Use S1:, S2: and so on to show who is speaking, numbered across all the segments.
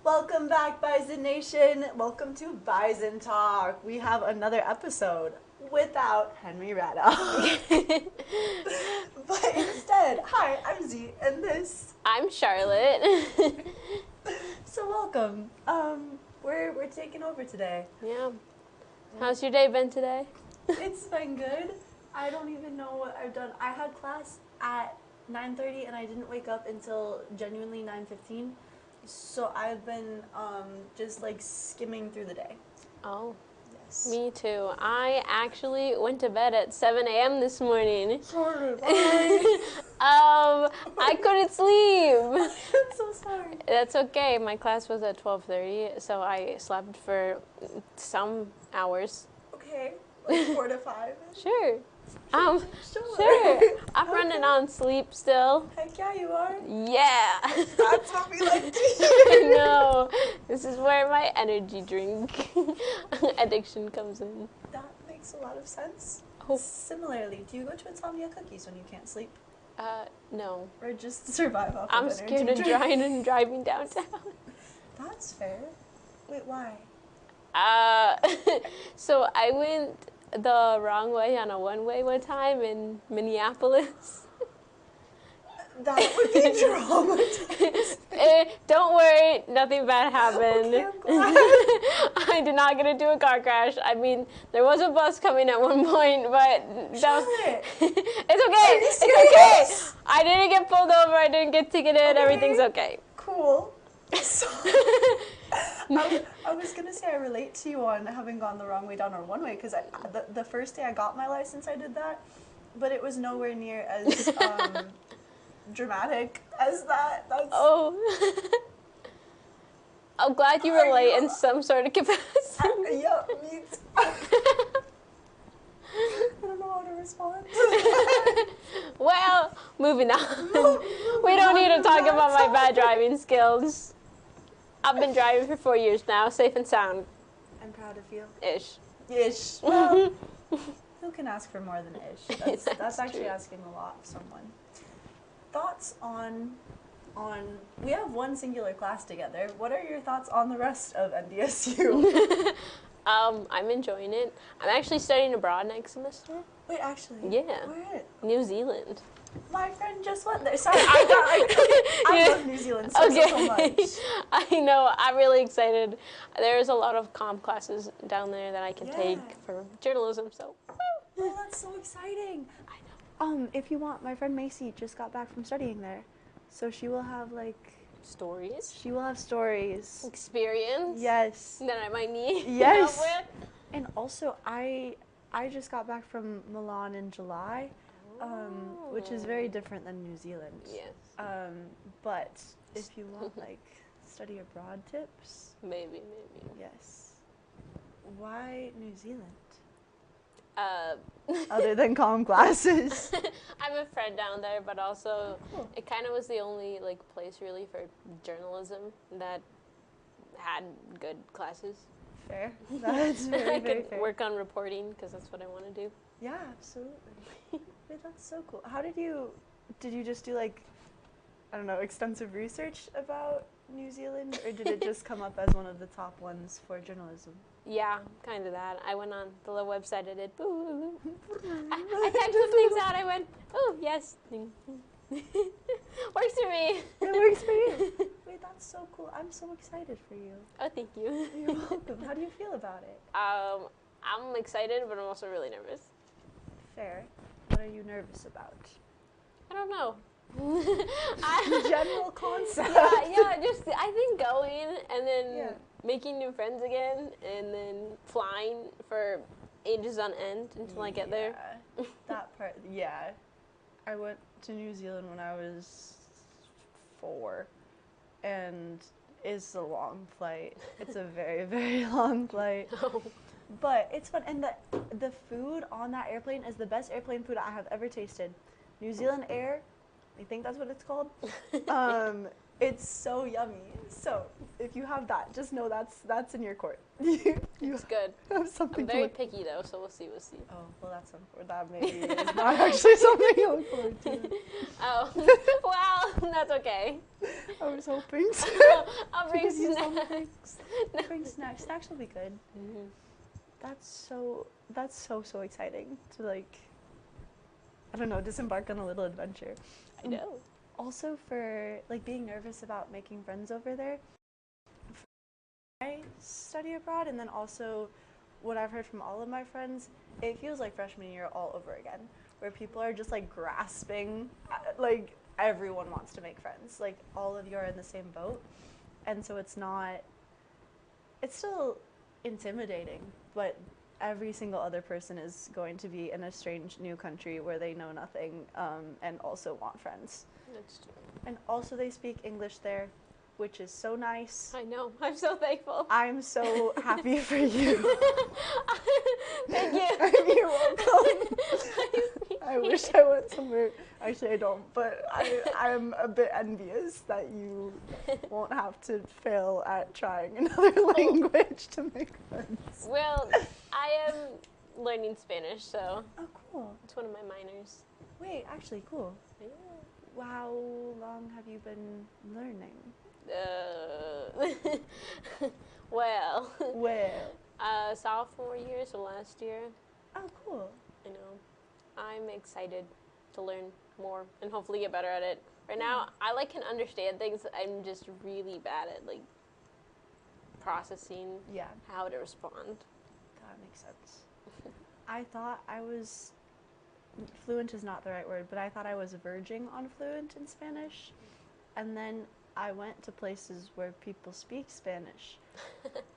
S1: Welcome back, Bison Nation. Welcome to Bison Talk. We have another episode without Henrietta. But instead, hi, I'm Z, and this.
S2: I'm Charlotte.
S1: So welcome. We're taking over today.
S2: Yeah. How's your day been today?
S1: It's been good. I don't even know what I've done. I had class at 9:30 and I didn't wake up until genuinely 9:15. So I've been just like skimming through the day.
S2: Oh,
S1: Yes.
S2: me too. I actually went to bed at 7 a.m. this morning.
S1: Sorry. Why?
S2: I couldn't sleep.
S1: I'm so sorry.
S2: That's okay. My class was at 12:30, so I slept for some hours.
S1: Okay, like 4 to 5.
S2: Sure.
S1: Sure.
S2: Sure. I'm running on sleep still.
S1: Heck yeah, you are.
S2: Yeah.
S1: That's what we like to
S2: I
S1: hear.
S2: know. This is where my energy drink addiction comes in.
S1: That makes a lot of sense.
S2: Oh.
S1: Similarly, do you go to insomnia cookies when you can't sleep?
S2: No.
S1: Or just survive off
S2: I'm
S1: of
S2: scared
S1: energy
S2: of
S1: drink?
S2: driving downtown.
S1: That's fair. Wait, why?
S2: So I went the wrong way on a one-way one time in Minneapolis.
S1: That would be traumatizing.
S2: Don't worry, nothing bad happened.
S1: Okay, I'm glad.
S2: I did not get into a car crash. I mean, there was a bus coming at one point, but that was,
S1: Charlotte.
S2: it's okay.
S1: Are you
S2: It's okay.
S1: serious?
S2: I didn't get pulled over. I didn't get ticketed.
S1: Okay.
S2: Everything's okay.
S1: Cool. So, I was gonna say I relate to you on having gone the wrong way down or one way because the first day I got my license I did that, but it was nowhere near as dramatic as that. That's
S2: Oh. I'm glad you relate in some sort of capacity.
S1: yeah, me too. I don't know how to respond.
S2: Well, moving on. We don't need to talk about my bad driving skills. I've been driving for 4 years now, safe and sound.
S1: I'm proud of you.
S2: Ish.
S1: Ish. Well, who can ask for more than ish? That's
S2: That's
S1: actually
S2: true.
S1: asking a lot of someone. Thoughts on we have one singular class together. What are your thoughts on the rest of NDSU?
S2: I'm enjoying it. I'm actually studying abroad next semester.
S1: Wait, actually.
S2: Yeah.
S1: Where?
S2: New Zealand.
S1: My friend just went there. Sorry, I love New Zealand so much.
S2: I know. I'm really excited. There's a lot of comp classes down there that I can take
S1: Yeah.
S2: for journalism. So.
S1: Oh, that's so exciting. I know. If you want, my friend Macy just got back from studying there, so she will have
S2: Stories.
S1: stories.
S2: Experience.
S1: Yes.
S2: That I might need
S1: Yes.
S2: help with.
S1: And also, I just got back from Milan in July, which is very different than New Zealand.
S2: Yes.
S1: But if you want study abroad tips,
S2: Maybe.
S1: yes. Why New Zealand?
S2: Uh,
S1: Other than comm classes.
S2: I have a friend down there, but also
S1: Cool.
S2: it kind of was the only place really for journalism that had good classes.
S1: Fair. That's
S2: I
S1: very, very
S2: could
S1: fair.
S2: work on reporting because that's what I want to do.
S1: Yeah, absolutely. Wait, that's so cool. How did you just do I don't know, extensive research about New Zealand, or did it just come up as one of the top ones for journalism?
S2: Yeah, kind of that. I went on the little website. I did. I typed some things out. I went, oh yes, works for me.
S1: It works for you. Wait, that's so cool. I'm so excited for you.
S2: Oh, thank you.
S1: You're welcome. How do you feel about it?
S2: I'm excited, but I'm also really nervous.
S1: Fair. What are you nervous about?
S2: I don't know.
S1: The general concept.
S2: Yeah, just I think going and then
S1: Yeah.
S2: making new friends again and then flying for ages on end until I get there.
S1: Yeah, that part, yeah. I went to New Zealand when I was 4, and it's a long flight. It's a very, very long flight.
S2: Oh.
S1: But it's fun, and the food on that airplane is the best airplane food I have ever tasted. New Zealand Air, I think that's what it's called. It's so yummy. So if you have that, just know that's in your court. you
S2: It's good.
S1: have something
S2: I'm
S1: to
S2: very
S1: look.
S2: picky though, so we'll see.
S1: Oh well, that's unfortunate. That maybe is not actually something you look forward to.
S2: Oh, well, that's okay.
S1: I was hoping to.
S2: I'll bring
S1: Give you some
S2: snacks.
S1: things. Bring snacks. Snacks will be good.
S2: Mm-hmm.
S1: That's so exciting to like, I don't know, disembark on a little adventure.
S2: I know.
S1: Also for like being nervous about making friends over there. I study abroad, and then also what I've heard from all of my friends, it feels like freshman year all over again, where people are just like grasping, like everyone wants to make friends, like all of you are in the same boat, and so it's still intimidating, but every single other person is going to be in a strange new country where they know nothing, and also want friends.
S2: That's true.
S1: And also they speak English there, which is so nice.
S2: I know. I'm so thankful.
S1: I'm so happy for you.
S2: Thank you.
S1: You're welcome. I wish I went somewhere. Actually, I don't, but I'm a bit envious that you won't have to fail at trying another language to make friends.
S2: Well, I am learning Spanish, so
S1: Oh, cool.
S2: it's one of my minors.
S1: Wait, actually, cool.
S2: Yeah.
S1: How long have you been learning?
S2: Well,
S1: Well.
S2: sophomore year, so last year.
S1: Oh, cool.
S2: I know. I'm excited to learn more and hopefully get better at it. Right now, I like can understand things. I'm just really bad at like processing
S1: Yeah,
S2: how to respond.
S1: that makes sense. I thought I was fluent is not the right word, but I thought I was verging on fluent in Spanish, and then I went to places where people speak Spanish,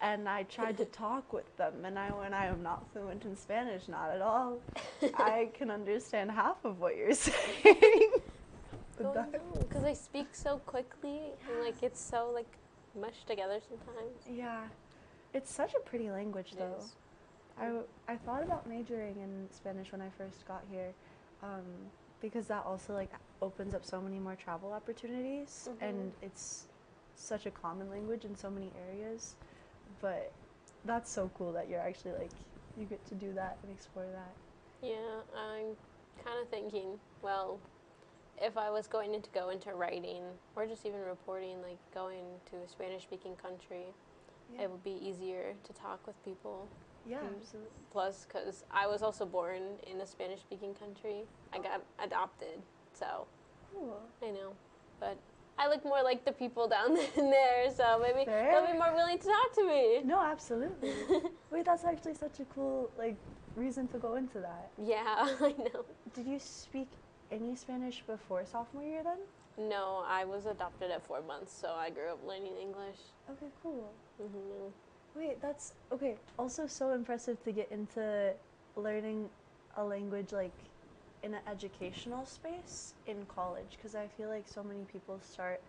S1: and I tried to talk with them, and I am not fluent in Spanish, not at all. I can understand half of what you're saying.
S2: Because they speak so quickly and like it's so like mushed together sometimes.
S1: Yeah, it's such a pretty language
S2: It
S1: though.
S2: is.
S1: I thought about majoring in Spanish when I first got here, because that also like opens up so many more travel opportunities, and it's such a common language in so many areas. But that's so cool that you're actually like you get to do that and explore that.
S2: Yeah, I'm kind of thinking, well, if I was going to go into writing or just even reporting, like going to a Spanish-speaking country, it would be easier to talk with people.
S1: Yeah, absolutely.
S2: Plus, because I was also born in a Spanish-speaking country, I got adopted, so
S1: Cool.
S2: I know. But I look more like the people down there, so maybe
S1: Fair.
S2: they'll be more willing to talk to me.
S1: No, absolutely. Wait, that's actually such a cool like reason to go into that.
S2: Yeah, I know.
S1: Did you speak any Spanish before sophomore year then?
S2: No, I was adopted at 4 months, so I grew up learning English.
S1: Okay, cool.
S2: Mm-hmm.
S1: Wait, that's okay. Also, so impressive to get into learning a language like in an educational space in college, because I feel like so many people start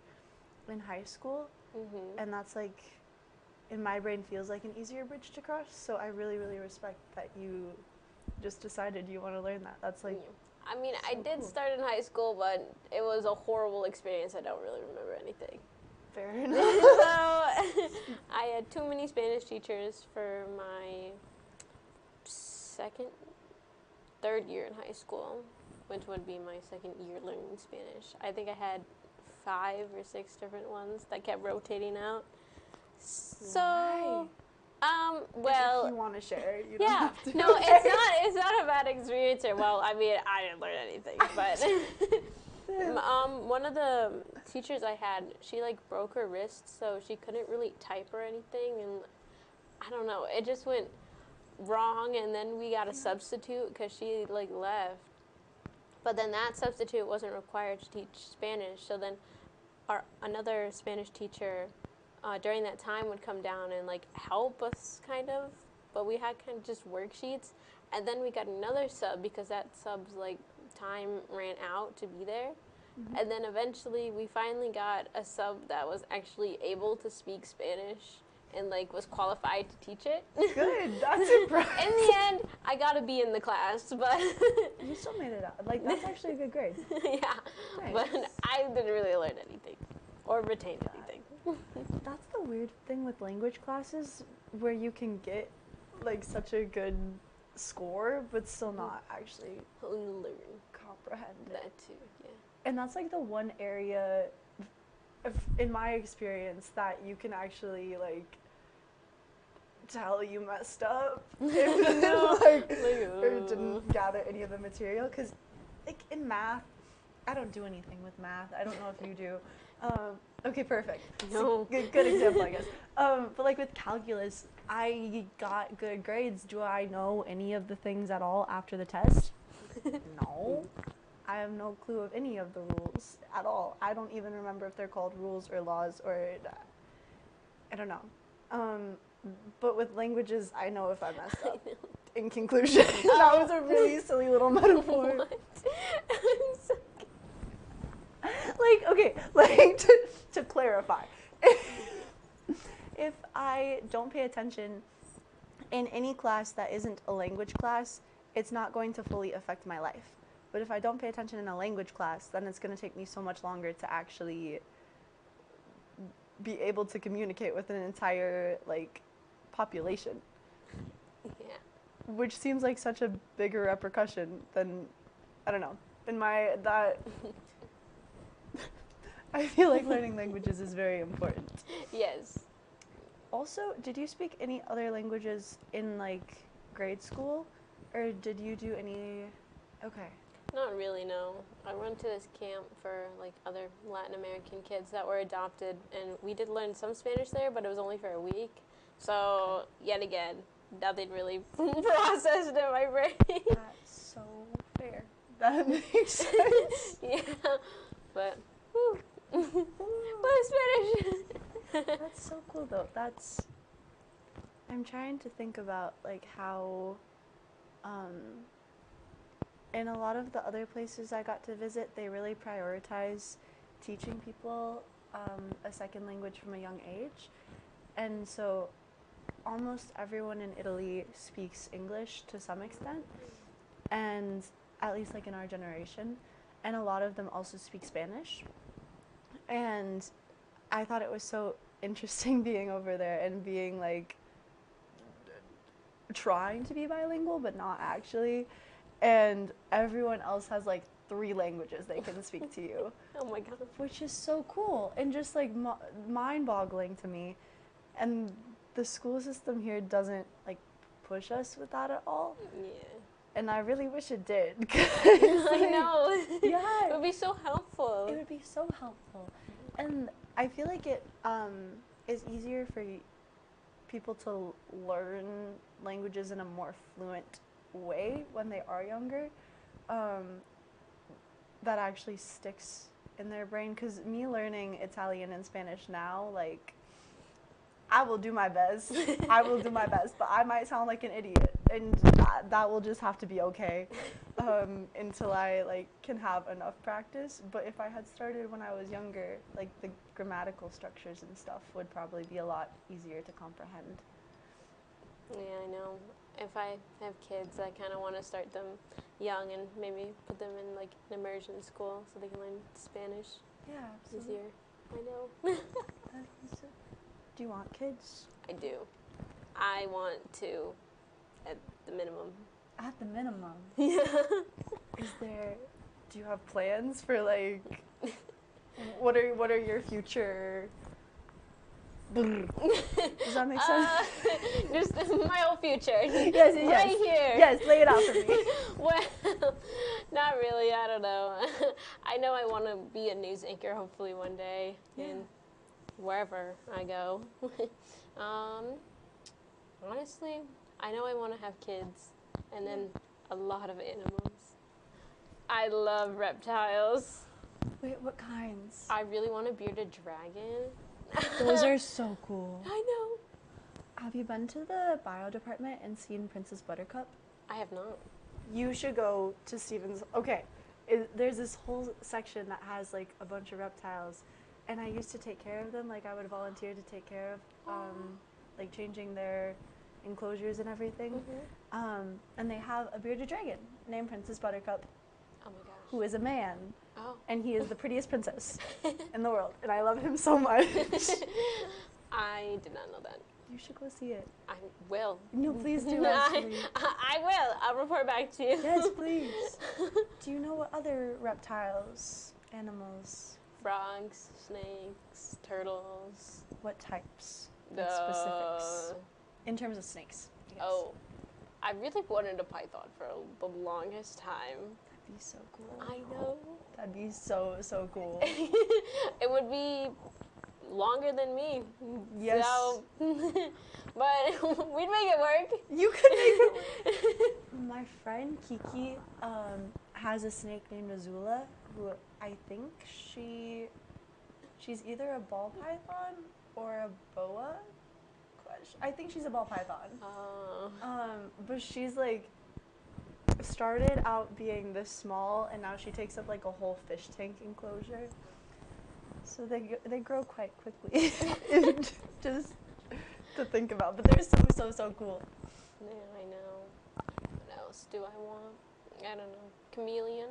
S1: in high school, and that's like in my brain feels like an easier bridge to cross. So I really, really respect that you just decided you want to learn that. That's like
S2: I mean, I
S1: so
S2: did
S1: cool.
S2: start in high school, but it was a horrible experience. I don't really remember anything.
S1: fair
S2: So
S1: enough.
S2: I had too many Spanish teachers for my third year in high school, which would be my second year learning Spanish. I think I had 5 or 6 different ones that kept rotating out. So,
S1: Why?
S2: well,
S1: if you want to share, you don't
S2: yeah,
S1: have to.
S2: no, it's not a bad experience. Or well, I mean, I didn't learn anything, but one of the teachers I had, she like broke her wrist, so she couldn't really type or anything, and I don't know, it just went wrong, and then we got a substitute because she like left, but then that substitute wasn't required to teach Spanish, so then another Spanish teacher during that time would come down and like help us kind of, but we had kind of just worksheets, and then we got another sub because that sub's like time ran out to be there, and then eventually we finally got a sub that was actually able to speak Spanish and like was qualified to teach it.
S1: Good, that's impressive.
S2: In the end, I got to be in the class, but
S1: You still made it out. Like that's actually a good grade.
S2: yeah,
S1: Nice.
S2: but I didn't really learn anything or retain anything.
S1: That's the weird thing with language classes, where you can get like such a good score, but still not actually
S2: Learn
S1: comprehend it.
S2: that too, yeah.
S1: And that's like the one area in my experience, that you can actually like tell you messed up if or didn't gather any of the material. Because like in math, I don't do anything with math. I don't know if you do. Okay, perfect.
S2: No.
S1: Good example, I guess. But like with calculus, I got good grades. Do I know any of the things at all after the test? No. I have no clue of any of the rules at all. I don't even remember if they're called rules or laws or I don't know. But with languages, I know if I messed up. In conclusion, that was a really silly little metaphor.
S2: What?
S1: Like, okay, like to clarify, if I don't pay attention in any class that isn't a language class, it's not going to fully affect my life. But if I don't pay attention in a language class, then it's going to take me so much longer to actually be able to communicate with an entire like population.
S2: Yeah.
S1: Which seems like such a bigger repercussion than, I don't know, in my, that, I feel like learning languages is very important.
S2: Yes.
S1: Also, did you speak any other languages in like grade school? Or did you do any, okay.
S2: Not really, no. I went to this camp for like other Latin American kids that were adopted, and we did learn some Spanish there, but it was only for a week. So, yet again, nothing really processed in my brain.
S1: That's so fair. That makes sense.
S2: Yeah, but, woo. But Spanish.
S1: That's so cool though. I'm trying to think about like how, in a lot of the other places I got to visit, they really prioritize teaching people a second language from a young age. And so almost everyone in Italy speaks English to some extent, and at least like in our generation, and a lot of them also speak Spanish. And I thought it was so interesting being over there and being like trying to be bilingual but not actually, and everyone else has like 3 languages they can speak to you.
S2: Oh my god.
S1: Which is so cool and just like mind-boggling to me. And the school system here doesn't like push us with that at all.
S2: Yeah.
S1: And I really wish it did.
S2: I know.
S1: Yeah.
S2: It would be so helpful.
S1: It would be so helpful. And I feel like it is easier for people to learn languages in a more fluent way when they are younger. That actually sticks in their brain. Because me learning Italian and Spanish now, like, I will do my best. I will do my best, but I might sound like an idiot, and that will just have to be okay until I like can have enough practice. But if I had started when I was younger, like the grammatical structures and stuff would probably be a lot easier to comprehend.
S2: Yeah, I know. If I have kids, I kind of want to start them young and maybe put them in like an immersion school so they can learn Spanish
S1: Yeah, absolutely.
S2: easier. I know.
S1: Do you want kids?
S2: I do. I want to, at the minimum.
S1: At the minimum.
S2: Yeah.
S1: Do you have plans for like, what are your future? Does that make sense?
S2: Just my whole future.
S1: Yes.
S2: Right here.
S1: Yes, lay it out for me.
S2: Well, not really. I don't know. I know I want to be a news anchor hopefully one day.
S1: Yeah.
S2: And wherever I go. Honestly, I know I want to have kids and then a lot of animals. I love reptiles.
S1: Wait, what kinds?
S2: I really want a bearded dragon.
S1: Those are so cool.
S2: I know.
S1: Have you been to the bio department and seen Princess Buttercup?
S2: I have not.
S1: You should go to Stevens. Okay, there's this whole section that has like a bunch of reptiles, and I used to take care of them. Like I would volunteer to take care of, like changing their enclosures and everything.
S2: Mm-hmm.
S1: And they have a bearded dragon named Princess Buttercup,
S2: Oh my gosh.
S1: who is a man,
S2: Oh.
S1: and he is the prettiest princess in the world, and I love him so much.
S2: I did not know that.
S1: You should go see it.
S2: I will.
S1: No, please do. Actually.
S2: I will. I'll report back to you.
S1: Yes, please. Do you know what other reptiles, animals
S2: Frogs, snakes, turtles.
S1: What types? Like specifics. In terms of snakes. Yes.
S2: Oh, I really wanted a python for the longest time.
S1: That'd be so cool.
S2: I know.
S1: That'd be so, so cool.
S2: It would be longer than me.
S1: Yes.
S2: So, but we'd make it work.
S1: You could make it work. My friend Kiki has a snake named Azula, who I think she's either a ball python or a boa. I think she's a ball python. But she's like started out being this small, and now she takes up like a whole fish tank enclosure. So they grow quite quickly. Just to think about, but they're so cool.
S2: Yeah, I know. What else do I want? I don't know. Chameleon.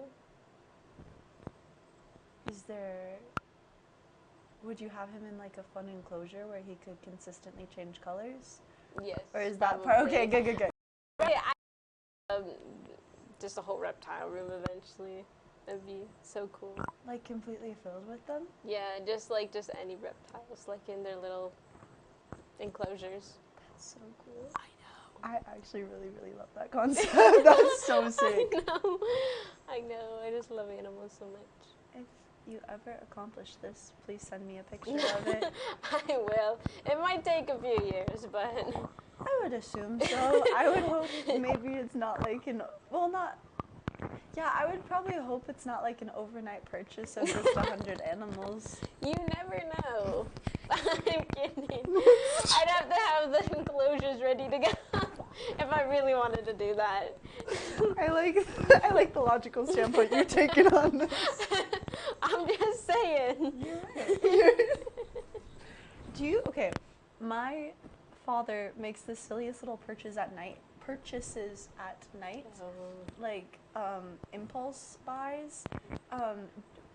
S1: Would you have him in like a fun enclosure where he could consistently change colors?
S2: Yes.
S1: Or is that part? Okay, good.
S2: Right, just a whole reptile room eventually. That'd be so cool.
S1: Like completely filled with them?
S2: Yeah, just any reptiles, like in their little enclosures.
S1: That's so cool.
S2: I know.
S1: I actually really love that concept. That's so sick.
S2: I know. I just love animals so much.
S1: If you ever accomplish this, please send me a picture of it.
S2: I will. It might take a few years, but
S1: I would assume so. I would hope maybe it's not like I would probably hope it's not like an overnight purchase of just 100 animals.
S2: You never know. I'm kidding. I'd have to have the enclosures ready to go if I really wanted to do that.
S1: I like the logical standpoint you're taking on this.
S2: I'm just saying.
S1: You're right. Okay, my father makes the silliest little purchases at night, like impulse buys.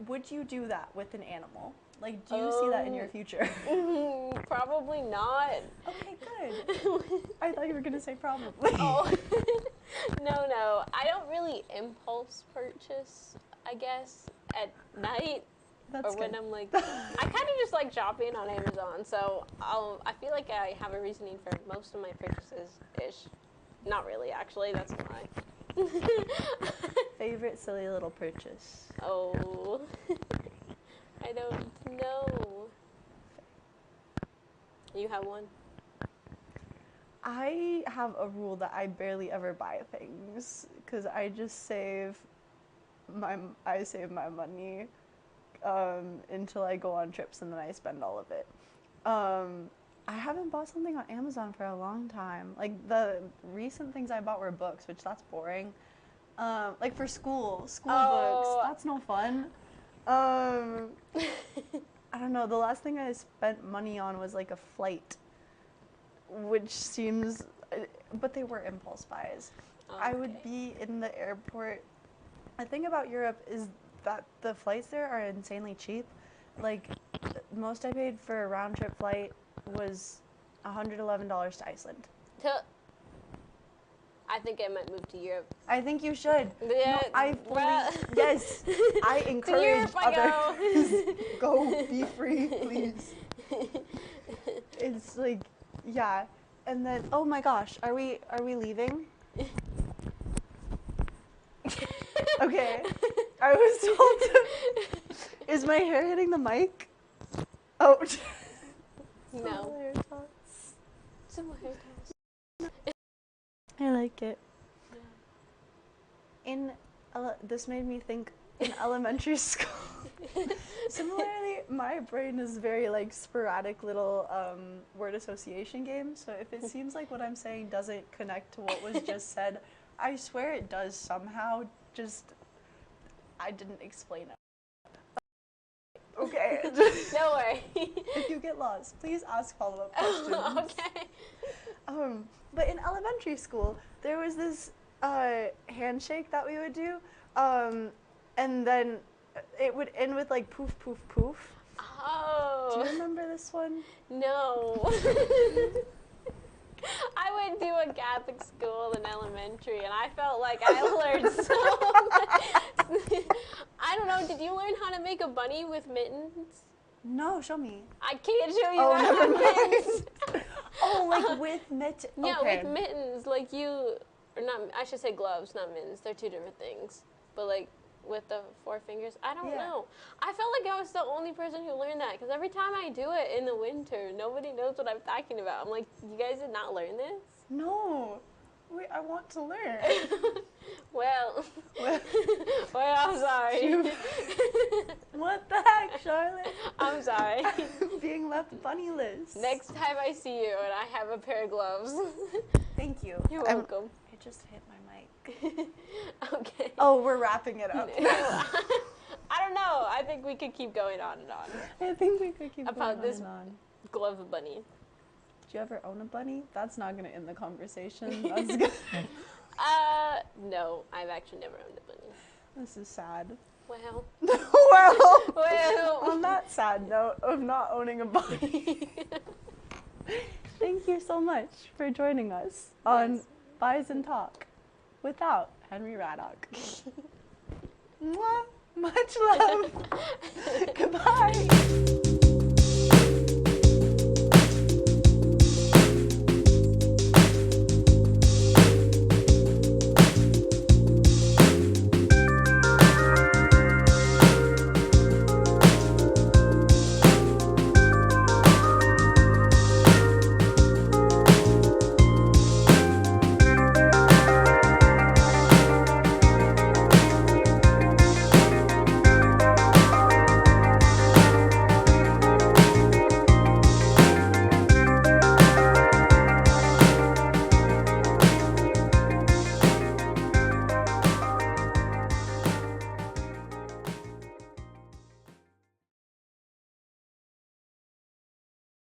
S1: Would you do that with an animal? Like, do you see that in your future?
S2: Probably not.
S1: Okay, good. I thought you were gonna say probably.
S2: Oh. No. I don't really impulse purchase, I guess, at night.
S1: That's
S2: or when
S1: good.
S2: I'm like, I kind of just like shopping on Amazon, so I feel like I have a reasoning for most of my purchases-ish. Not really, actually, that's a lie.
S1: Favorite silly little purchase?
S2: Oh, I don't know. You have one?
S1: I have a rule that I barely ever buy things because I just save my money until I go on trips, and then I spend all of it. I haven't bought something on Amazon for a long time. Like the recent things I bought were books, which that's boring. Like for school books, that's no fun. I don't know. The last thing I spent money on was like a flight, which seems, but they were impulse buys.
S2: Okay.
S1: I would be in the airport. The thing about Europe is that the flights there are insanely cheap. Like, most I paid for a round trip flight was $111 to Iceland.
S2: I think I might move to Europe.
S1: I think you should.
S2: Yeah,
S1: yes, I encourage others. Go be free, please. It's like, yeah. And then, oh my gosh, are we leaving? Okay. I was told to, is my hair hitting the mic? Oh.
S2: No.
S1: Hair toss.
S2: Some hair toss.
S1: I like it. This made me think in elementary school. Similarly, my brain is very like sporadic little word association game. So if it seems like what I'm saying doesn't connect to what was just said, I swear it does somehow. Just I didn't explain it. Okay.
S2: Don't worry.
S1: If you get lost, please ask follow-up questions.
S2: Okay.
S1: But in elementary school, there was this handshake that we would do, and then it would end with like poof, poof, poof.
S2: Oh.
S1: Do you remember this one?
S2: No. I went to a Catholic school in elementary, and I felt like I learned so much. I don't know, did you learn how to make a bunny with mittens?
S1: No, show me.
S2: I can't show you
S1: Oh,
S2: that
S1: never
S2: with mittens.
S1: Oh, like with mittens.
S2: Yeah,
S1: Okay.
S2: with mittens, like you, or not, I should say gloves, not mittens. They're two different things. But like with the 4 fingers, I don't know. I felt like I was the only person who learned that, because every time I do it in the winter, nobody knows what I'm talking about. I'm like, you guys did not learn this?
S1: No. Wait, I want to learn.
S2: Well, I'm sorry.
S1: What the heck, Charlotte?
S2: I'm sorry.
S1: Being left bunnyless.
S2: Next time I see you and I have a pair of gloves.
S1: Thank you.
S2: You're welcome.
S1: It just hit my mic.
S2: Okay.
S1: Oh, we're wrapping it up.
S2: I don't know. I think we could keep going on and on.
S1: I think we could keep
S2: About
S1: going
S2: this
S1: on and on.
S2: glove bunny.
S1: Did you ever own a bunny? That's not going to end the conversation. That's gonna...
S2: No, I've actually never owned a bunny.
S1: This is sad.
S2: Well.
S1: Well, on that sad note of not owning a bunny, thank you so much for joining us on Bison Talk without Henry Raddock. Mwah. Much love. Goodbye.